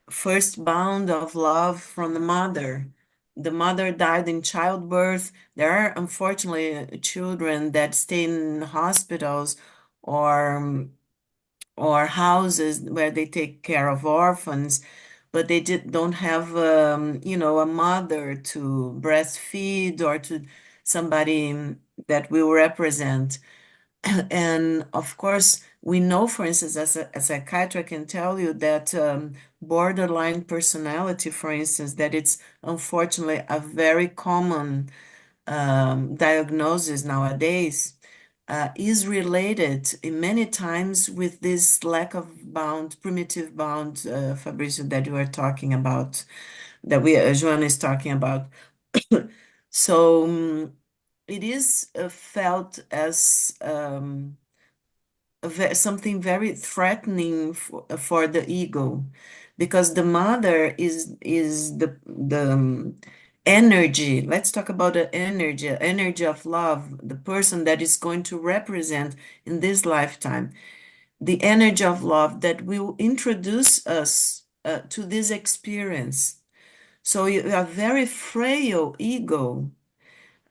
S2: first bound of love from the mother died in childbirth. There are unfortunately children that stay in hospitals or or houses where they take care of orphans, but they don't have, a mother to breastfeed or to somebody that will represent. And of course, we know, for instance, as a psychiatrist can tell you that borderline personality, for instance, that it's unfortunately a very common diagnosis nowadays, is related in many times with this lack of bound, primitive bound, Fabrizio, that you are talking about, that Joanna is talking about. So it is felt as something very threatening for the ego, because the mother is the energy. Let's talk about the energy of love, the person that is going to represent in this lifetime, the energy of love that will introduce us to this experience. So you have very frail ego,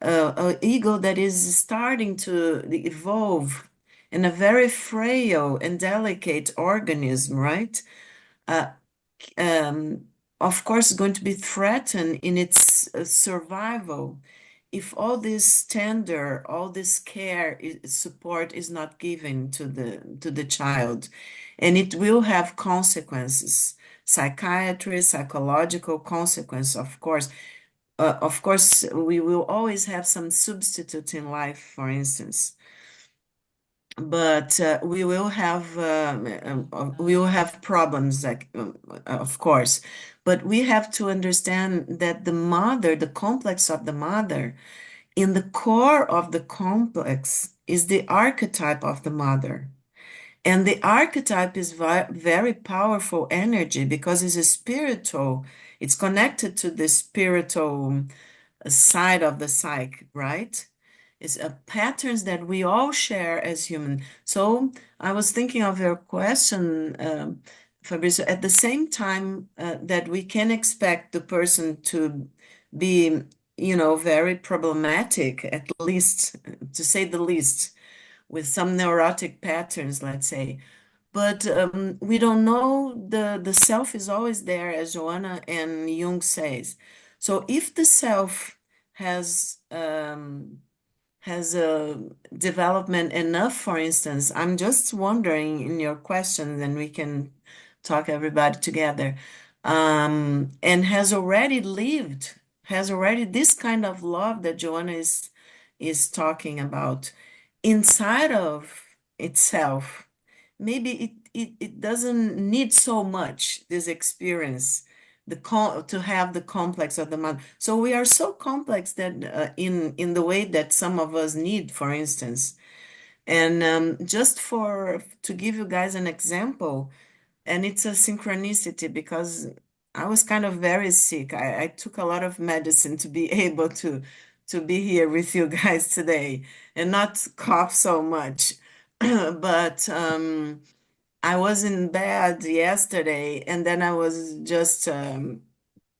S2: an ego that is starting to evolve in a very frail and delicate organism, right? Uh, um, of course, going to be threatened in its survival if all this tender, all this care, support is not given to the child, and it will have consequences, psychiatry, psychological consequence, of course. Of course, we will always have some substitute in life, for instance, but we will have problems, like, of course. But we have to understand that the mother, the complex of the mother, in the core of the complex is the archetype of the mother. And the archetype is very powerful energy because it's a spiritual, it's connected to the spiritual side of the psyche, right? It's patterns that we all share as human. So I was thinking of your question, Fabrizio, at the same time that we can expect the person to be, very problematic, at least, to say the least, with some neurotic patterns, let's say. But we don't know, the self is always there, as Joanna and Jung says. So if the self has a development enough, for instance, I'm just wondering in your question, and we can talk everybody together, and has already lived, has already this kind of love that Joanna is talking about inside of itself. Maybe it doesn't need so much this experience to have the complex of the mother. So we are so complex that in the way that some of us need, for instance. And just to give you guys an example, and it's a synchronicity because I was kind of very sick. I took a lot of medicine to be able to be here with you guys today and not cough so much. But I was in bed yesterday, and then I was just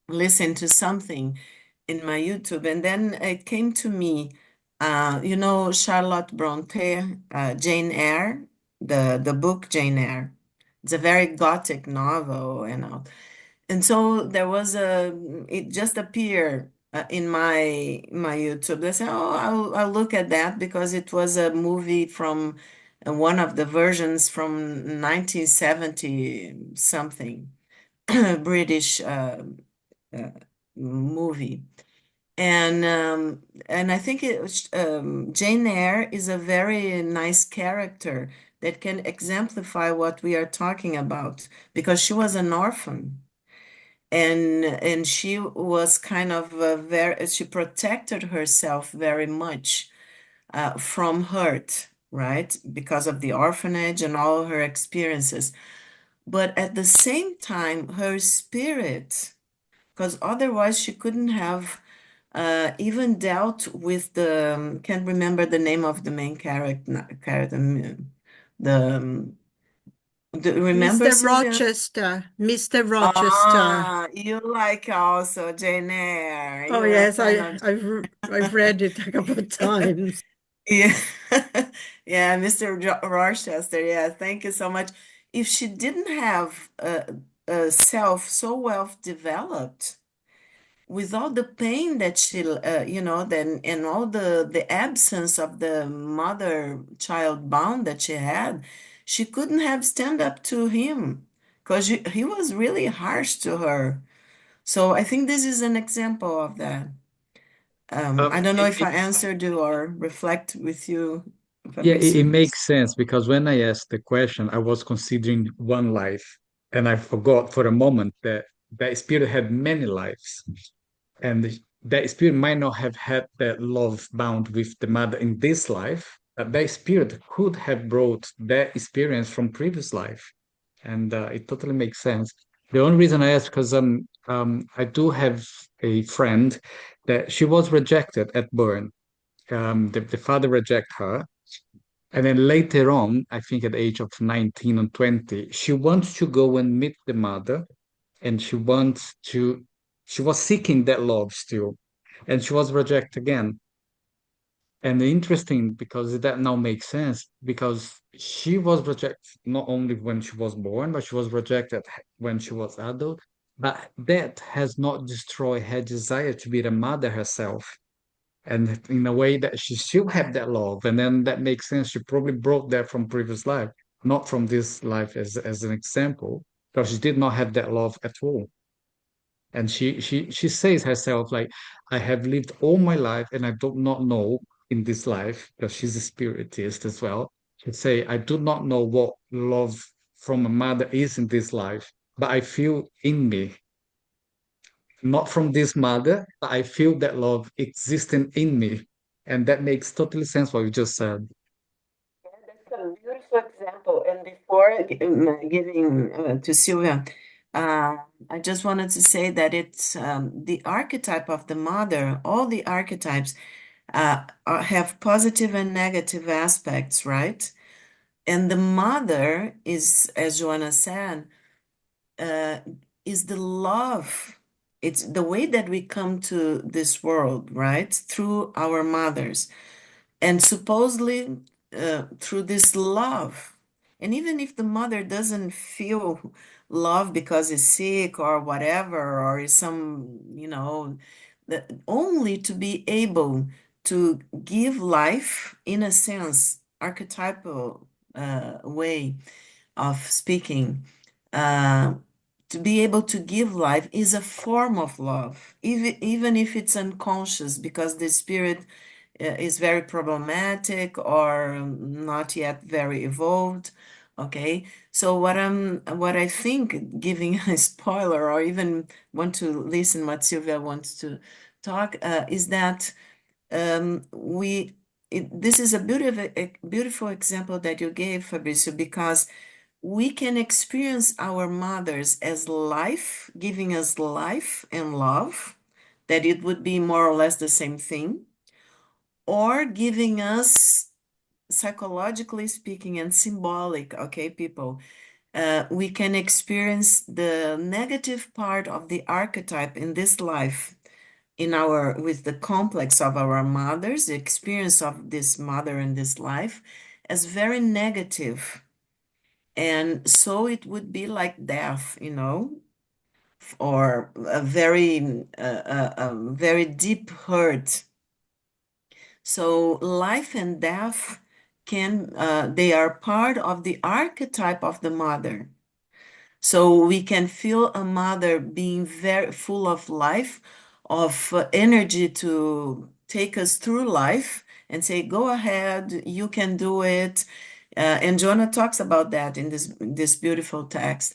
S2: listening to something in my YouTube, and then it came to me, Charlotte Bronte, Jane Eyre, the book Jane Eyre. It's a very gothic novel, and so it just appeared in my YouTube. I said, oh, I'll look at that because it was a movie from one of the versions from 1970 something, British uh, movie. And I think Jane Eyre is a very nice character that can exemplify what we are talking about because she was an orphan, and she was kind of she protected herself very much from hurt, right? Because of the orphanage and all her experiences. But at the same time, her spirit, because otherwise she couldn't have even dealt with the, can't remember the name of the main remember,
S3: Mr.
S2: Sylvia?
S3: Rochester, Mr. Rochester.
S2: Ah, you like also Jane Eyre.
S3: Oh
S2: You're a
S3: yes,
S2: fan of
S3: I've read it a couple of times.
S2: yeah, yeah, Mr. Rochester. Yeah, thank you so much. If she didn't have a self so well developed, with all the pain that she, then and all the absence of the mother-child bond that she had, she couldn't have stand up to him because he was really harsh to her. So I think this is an example of that. I don't know if I answered you or reflect with you,
S1: Yeah, it
S2: Fabrizio.
S1: makes sense because when I asked the question, I was considering one life, and I forgot for a moment that that spirit had many lives, and that spirit might not have had that love bound with the mother in this life, but that spirit could have brought that experience from previous life, and it totally makes sense. The only reason I asked because I do have a friend that she was rejected at birth. The father rejected her, and then later on, I think at the age of 19 or 20, she wants to go and meet the mother, and she was seeking that love still, and she was rejected again. And interesting because that now makes sense because she was rejected not only when she was born, but she was rejected when she was adult. But that has not destroyed her desire to be the mother herself, and in a way that she still had that love, and then that makes sense. She probably brought that from previous life, not from this life as an example, because she did not have that love at all. And she says herself like, I have lived all my life and I do not know in this life, because she's a spiritist as well. She say, I do not know what love from a mother is in this life, but I feel in me, not from this mother, but I feel that love existing in me. And that makes totally sense what you just said.
S2: Yeah, that's a beautiful example. And before giving to Sylvia, uh, I just wanted to say that it's the archetype of the mother, all the archetypes have positive and negative aspects, right? And the mother is, as Joanna said, uh, is the love. It's the way that we come to this world, right? Through our mothers. And supposedly through this love. And even if the mother doesn't feel love because is sick or whatever, or is some, only to be able to give life in a sense, archetypal way of speaking, uh, to be able to give life is a form of love, even if it's unconscious, because the spirit is very problematic or not yet very evolved. Okay, so what I think, giving a spoiler or even want to listen what Sylvia wants to talk, is that this is a beautiful example that you gave, Fabrizio, because we can experience our mothers as life, giving us life and love, that it would be more or less the same thing, or giving us, psychologically speaking and symbolic, okay, people, we can experience the negative part of the archetype in this life, with the complex of our mothers, the experience of this mother in this life as very negative. And so it would be like death, or a very deep hurt. So life and death they are part of the archetype of the mother. So we can feel a mother being very full of life, of energy to take us through life and say, go ahead, you can do it. And Jonah talks about that in this beautiful text.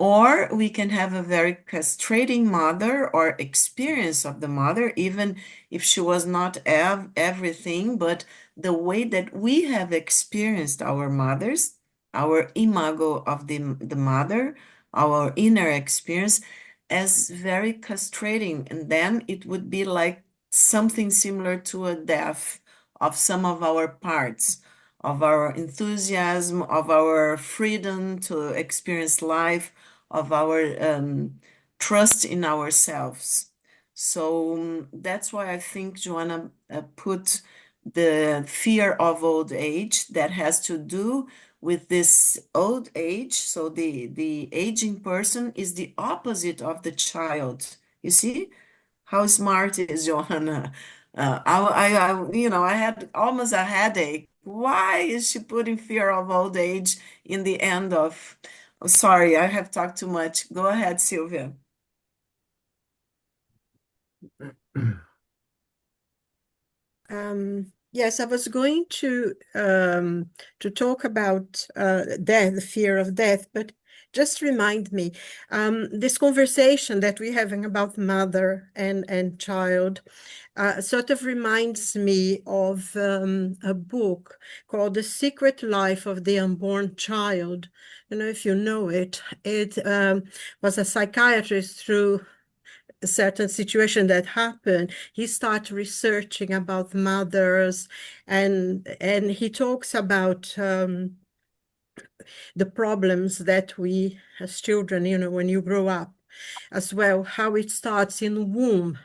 S2: Or we can have a very castrating mother or experience of the mother, even if she was not everything, but the way that we have experienced our mothers, our imago of the mother, our inner experience as very castrating. And then it would be like something similar to a death of some of our parts, of our enthusiasm, of our freedom to experience life, of our trust in ourselves. So that's why I think Joanna put the fear of old age that has to do with this old age. So the aging person is the opposite of the child. You see how smart is Johanna? I had almost a headache. Why is she putting fear of old age in the end of? Oh, sorry, I have talked too much. Go ahead, Sylvia.
S3: Yes, I was going to talk about death, the fear of death, but just remind me, this conversation that we're having about mother and child sort of reminds me of a book called The Secret Life of the Unborn Child. I don't know if you know it. It was a psychiatrist through a certain situation that happened. He started researching about mothers, and he talks about the problems that we as children, when you grow up as well, how it starts in the womb.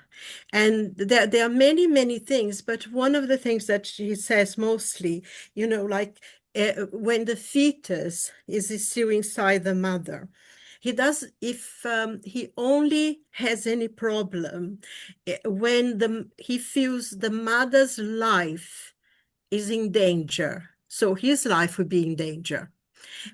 S3: And there are many, many things, but one of the things that he says mostly, like when the fetus is still inside the mother, if he only has any problem when he feels the mother's life is in danger, so his life would be in danger.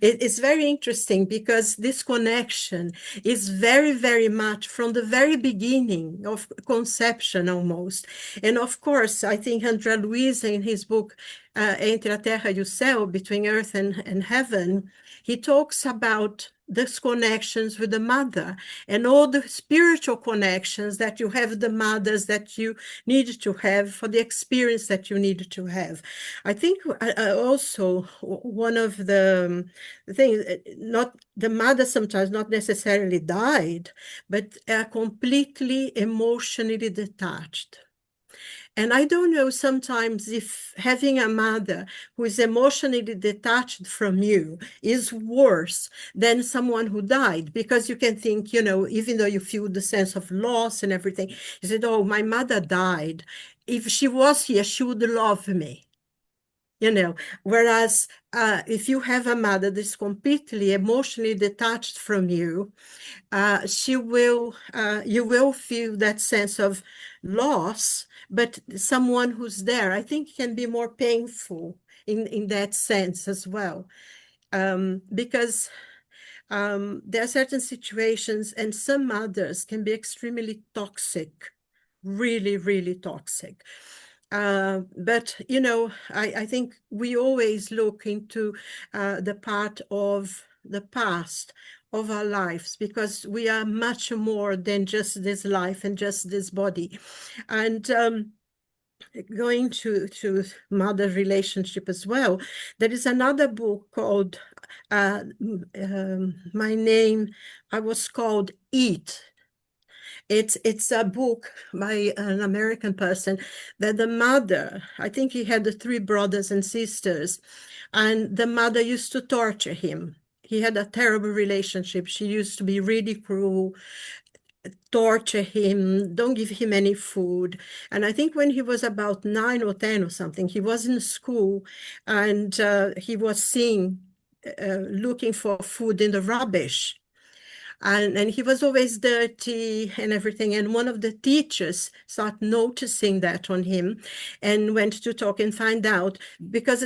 S3: It's very interesting because this connection is very, very much from the very beginning of conception almost. And of course, I think André Luiz in his book, Entre a Terra e o Céu, Between Earth and Heaven, he talks about these connections with the mother and all the spiritual connections that you have, the mothers that you need to have for the experience that you need to have. I think also one of the things, not the mother sometimes not necessarily died, but are completely emotionally detached. And I don't know sometimes if having a mother who is emotionally detached from you is worse than someone who died, because you can think, even though you feel the sense of loss and everything, you said, oh, my mother died. If she was here, she would love me. Whereas if you have a mother that's completely emotionally detached from you, you will feel that sense of loss, but someone who's there, I think, can be more painful in that sense as well. Because there are certain situations, and some mothers can be extremely toxic, really, really toxic. But, I think we always look into the part of the past of our lives, because we are much more than just this life and just this body. And going to mother relationship as well, there is another book called my name, I was called Eat. It's a book by an American person that the mother, I think he had the three brothers and sisters, and the mother used to torture him. He had a terrible relationship. She used to be really cruel, torture him, don't give him any food. And I think when he was about 9 or 10 or something, he was in school, and he was seen looking for food in the rubbish. And he was always dirty and everything. And one of the teachers started noticing that on him and went to talk and find out, because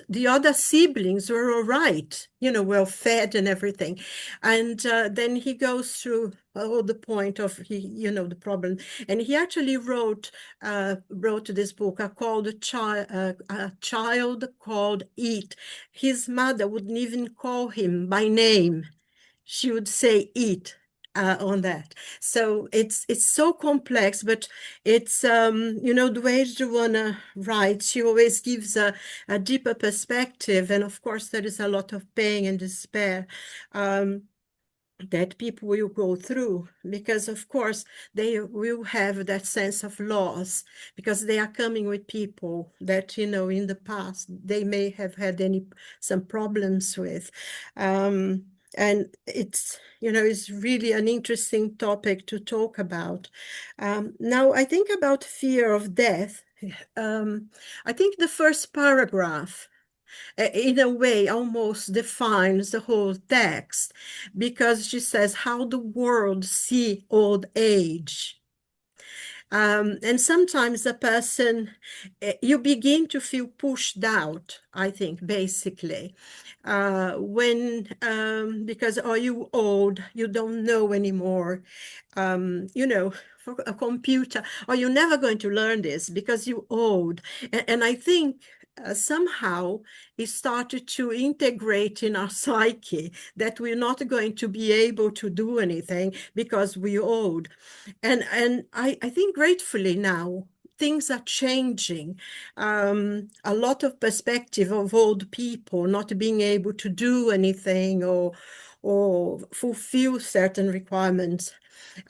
S3: the other siblings were all right, well fed and everything. And then he goes through all the point of the problem. And he actually wrote this book called A Child Called Eat. His mother wouldn't even call him by name. She would say eat on that. So it's so complex, but it's the way Joanna writes, she always gives a deeper perspective, and of course there is a lot of pain and despair. that people will go through, because of course they will have that sense of loss, because they are coming with people that, you know, in the past they may have had some problems with. And it's, you know, it's really an interesting topic to talk about. Now, I think about fear of death. I think the first paragraph, in a way, almost defines the whole text, because she says how the world see old age. And sometimes a person, you begin to feel pushed out, I think, basically, because are you old, you don't know anymore, you know, for a computer, or you're never going to learn this because you're old. And I think somehow it started to integrate in our psyche that we're not going to be able to do anything because we're old. And I think gratefully now things are changing. A lot of perspective of old people not being able to do anything or fulfill certain requirements,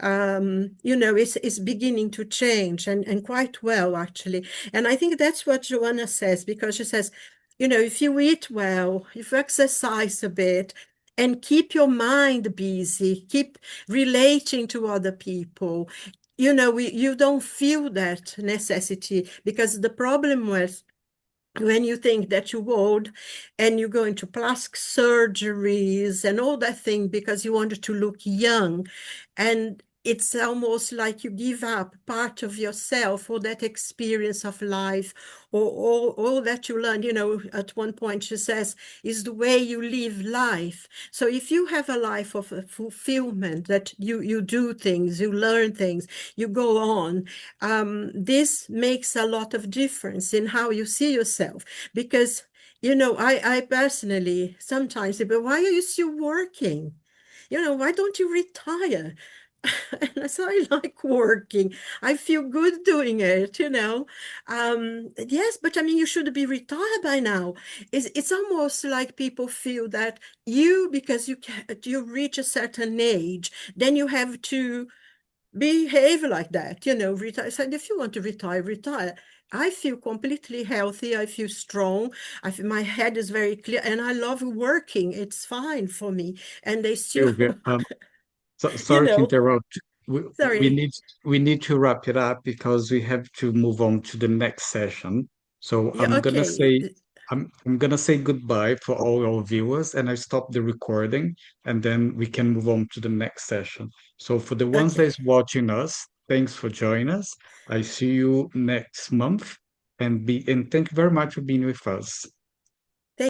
S3: you know, it's beginning to change, and quite well, actually. And I think that's what Joanna says, because she says, you know, if you eat well, if you exercise a bit, and keep your mind busy, keep relating to other people, you know, you don't feel that necessity, because the problem was when you think that you're old and you go into plastic surgeries and all that thing because you wanted to look young, and it's almost like you give up part of yourself or that experience of life, or all that you learned. You know, at one point she says, is the way you live life. So if you have a life of fulfillment, that you do things, you learn things, you go on, this makes a lot of difference in how you see yourself. Because, you know, I personally sometimes say, but why are you still working? You know, why don't you retire? And I say, I like working. I feel good doing it, you know. Yes, but I mean, you should be retired by now. It's almost like people feel that because you reach a certain age, then you have to behave like that, you know, retire. I said, if you want to retire, retire. I feel completely healthy. I feel strong. My head is very clear, and I love working. It's fine for me. And they still,
S1: Sylvia, so,
S3: you
S1: sorry to
S3: know,
S1: interrupt. We, we
S3: sorry.
S1: need we need to wrap it up because we have to move on to the next session. So
S3: Yeah, okay.
S1: I'm gonna say goodbye for all our viewers, and I stop the recording, and then we can move on to the next session. So for the ones
S3: Okay.
S1: that's watching us, thanks for joining us. I see you next month, and thank you very much for being with us.